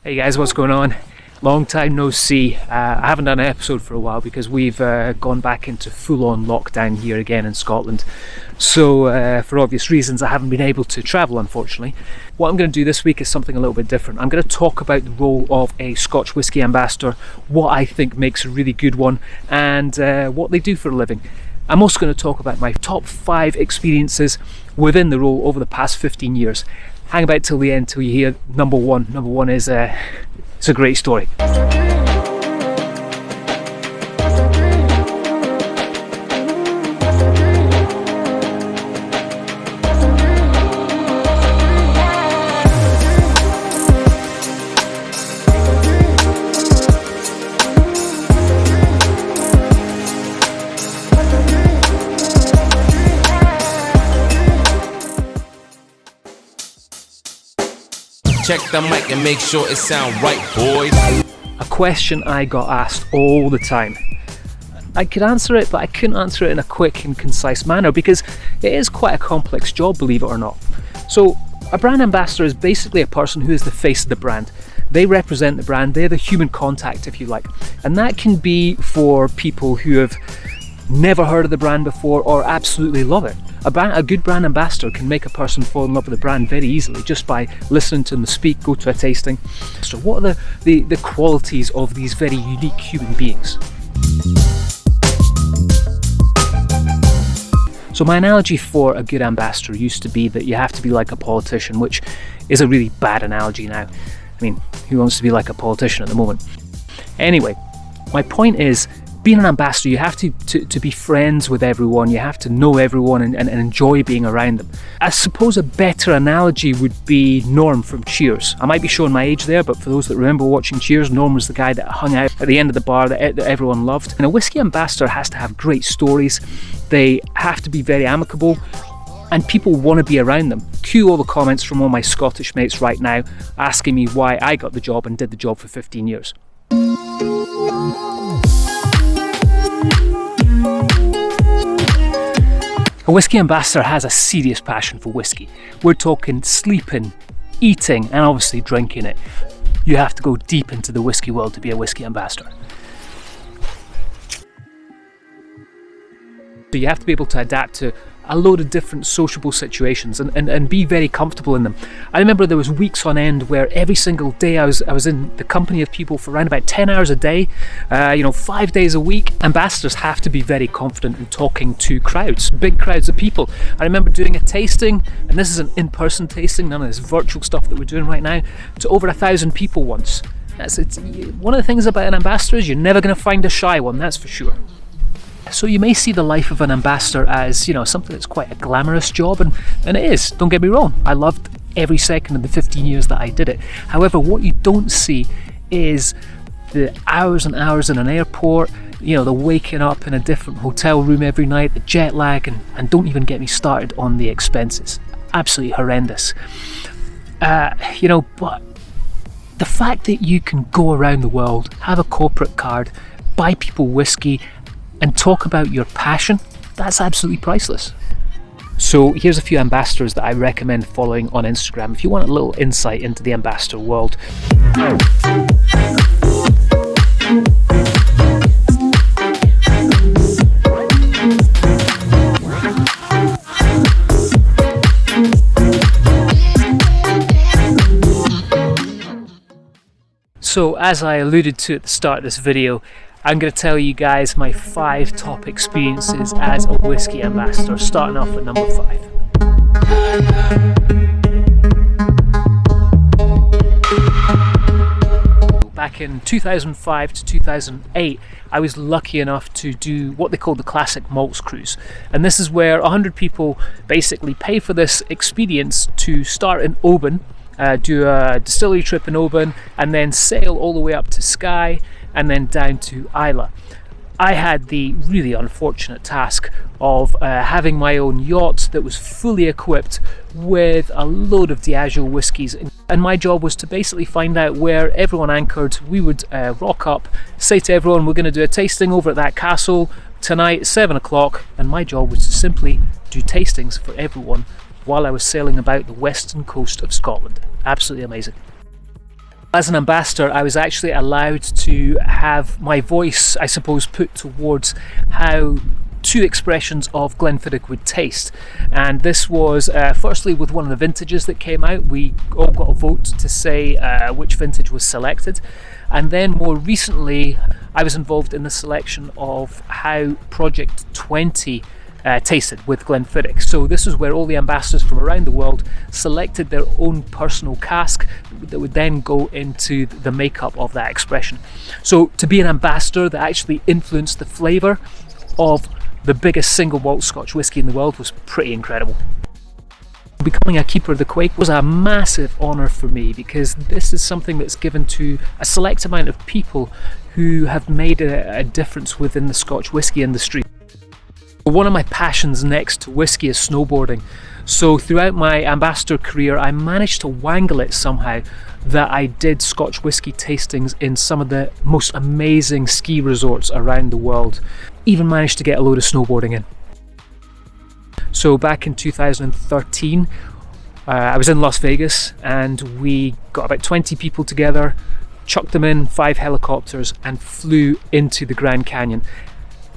Hey guys, what's going on? Long time no see. I haven't done an episode for a while because we've gone back into full-on lockdown here again in Scotland. So for obvious reasons I haven't been able to travel, unfortunately. What I'm going to do this week is something a little bit different. I'm going to talk about the role of a Scotch Whisky Ambassador, what I think makes a really good one, and what they do for a living. I'm also going to talk about my top 5 experiences within the role over the past 15 years. Hang about till the end till you hear number one. Number one is it's a great story. Check the mic and make sure it sound right, boys. A question I got asked all the time. I could answer it, but I couldn't answer it in a quick and concise manner because it is quite a complex job, believe it or not. So, a brand ambassador is basically a person who is the face of the brand. They represent the brand, they're the human contact, if you like. And that can be for people who have never heard of the brand before or absolutely love it. A good brand ambassador can make a person fall in love with the brand very easily just by listening to them speak, go to a tasting. So what are the qualities of these very unique human beings? So my analogy for a good ambassador used to be that you have to be like a politician, which is a really bad analogy now. I mean, who wants to be like a politician at the moment? Anyway, my point is, being an ambassador, you have to be friends with everyone, you have to know everyone and enjoy being around them. I suppose a better analogy would be Norm from Cheers. I might be showing my age there, but for those that remember watching Cheers, Norm was the guy that hung out at the end of the bar that everyone loved. And a whiskey ambassador has to have great stories, they have to be very amicable, and people want to be around them. Cue all the comments from all my Scottish mates right now asking me why I got the job and did the job for 15 years. A whiskey ambassador has a serious passion for whiskey. We're talking sleeping, eating, and obviously drinking it. You have to go deep into the whiskey world to be a whiskey ambassador. So you have to be able to adapt to a load of different sociable situations and be very comfortable in them. I remember there was weeks on end where every single day I was in the company of people for around about 10 hours a day, 5 days a week. Ambassadors have to be very confident in talking to crowds, big crowds of people. I remember doing a tasting, and this is an in-person tasting, none of this virtual stuff that we're doing right now, to over 1,000 people once. One of the things about an ambassador is you're never going to find a shy one, that's for sure. So you may see the life of an ambassador as, something that's quite a glamorous job, and it is, don't get me wrong. I loved every second of the 15 years that I did it. However, what you don't see is the hours and hours in an airport, the waking up in a different hotel room every night, the jet lag, and don't even get me started on the expenses. Absolutely horrendous. But the fact that you can go around the world, have a corporate card, buy people whiskey, and talk about your passion, that's absolutely priceless. So here's a few ambassadors that I recommend following on Instagram if you want a little insight into the ambassador world. So as I alluded to at the start of this video, I'm going to tell you guys my 5 top experiences as a whiskey ambassador, starting off at number 5. Back in 2005 to 2008, I was lucky enough to do what they call the Classic Malts Cruise. And this is where 100 people basically pay for this experience to start in Oban, do a distillery trip in Oban, and then sail all the way up to Skye, and then down to Islay. I had the really unfortunate task of having my own yacht that was fully equipped with a load of Diageo whiskies, and my job was to basically find out where everyone anchored. We would rock up, say to everyone, we're going to do a tasting over at that castle tonight, 7 o'clock, and my job was to simply do tastings for everyone while I was sailing about the western coast of Scotland. Absolutely amazing. As an ambassador, I was actually allowed to have my voice, I suppose, put towards how 2 expressions of Glenfiddich would taste. And this was firstly with one of the vintages that came out. We all got a vote to say which vintage was selected. And then more recently, I was involved in the selection of how Project 20 tasted with Glenfiddich. So this is where all the ambassadors from around the world selected their own personal cask that would then go into the makeup of that expression. So to be an ambassador that actually influenced the flavour of the biggest single malt Scotch whisky in the world was pretty incredible. Becoming a keeper of the Quake was a massive honour for me, because this is something that's given to a select amount of people who have made a difference within the Scotch whisky industry. One of my passions next to whisky is snowboarding. So throughout my ambassador career, I managed to wangle it somehow that I did Scotch whisky tastings in some of the most amazing ski resorts around the world. Even managed to get a load of snowboarding in. So back in 2013, I was in Las Vegas and we got about 20 people together, chucked them in 5 helicopters and flew into the Grand Canyon.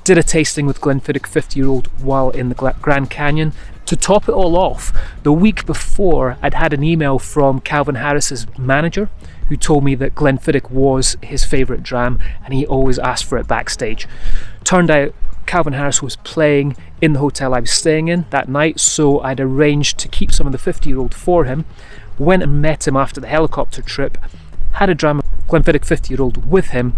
Did a tasting with Glenfiddich 50-year-old while in the Grand Canyon. To top it all off, the week before I'd had an email from Calvin Harris's manager who told me that Glenfiddich was his favourite dram and he always asked for it backstage. Turned out Calvin Harris was playing in the hotel I was staying in that night, so I'd arranged to keep some of the 50-year-old for him. Went and met him after the helicopter trip, had a dram of Glenfiddich 50-year-old with him,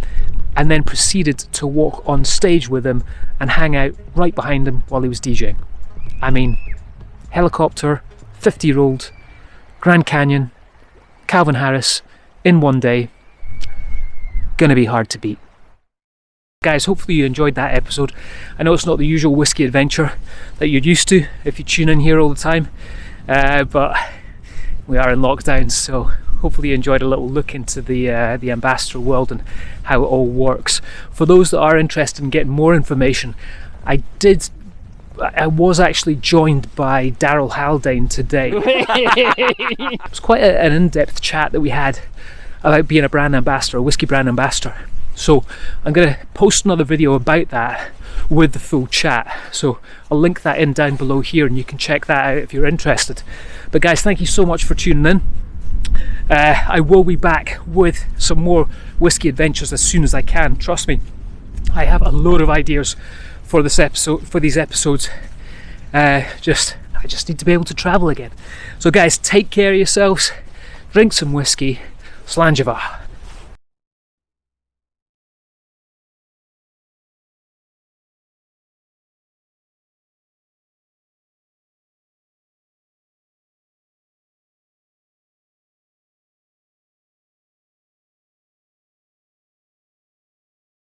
and then proceeded to walk on stage with him and hang out right behind him while he was DJing. I mean, helicopter, 50-year-old, Grand Canyon, Calvin Harris in one day. Gonna be hard to beat. Guys, hopefully you enjoyed that episode. I know it's not the usual whisky adventure that you're used to if you tune in here all the time, but we are in lockdown, so hopefully you enjoyed a little look into the ambassador world and how it all works. For those that are interested in getting more information, I was actually joined by Daryl Haldane today. It was quite an in-depth chat that we had about being a brand ambassador, a whisky brand ambassador. So I'm going to post another video about that with the full chat. So I'll link that in down below here and you can check that out if you're interested. But guys, thank you so much for tuning in. I will be back with some more whisky adventures as soon as I can. Trust me, I have a load of ideas for this episode, for these episodes. I just need to be able to travel again. So guys, take care of yourselves, drink some whisky, Slanjava.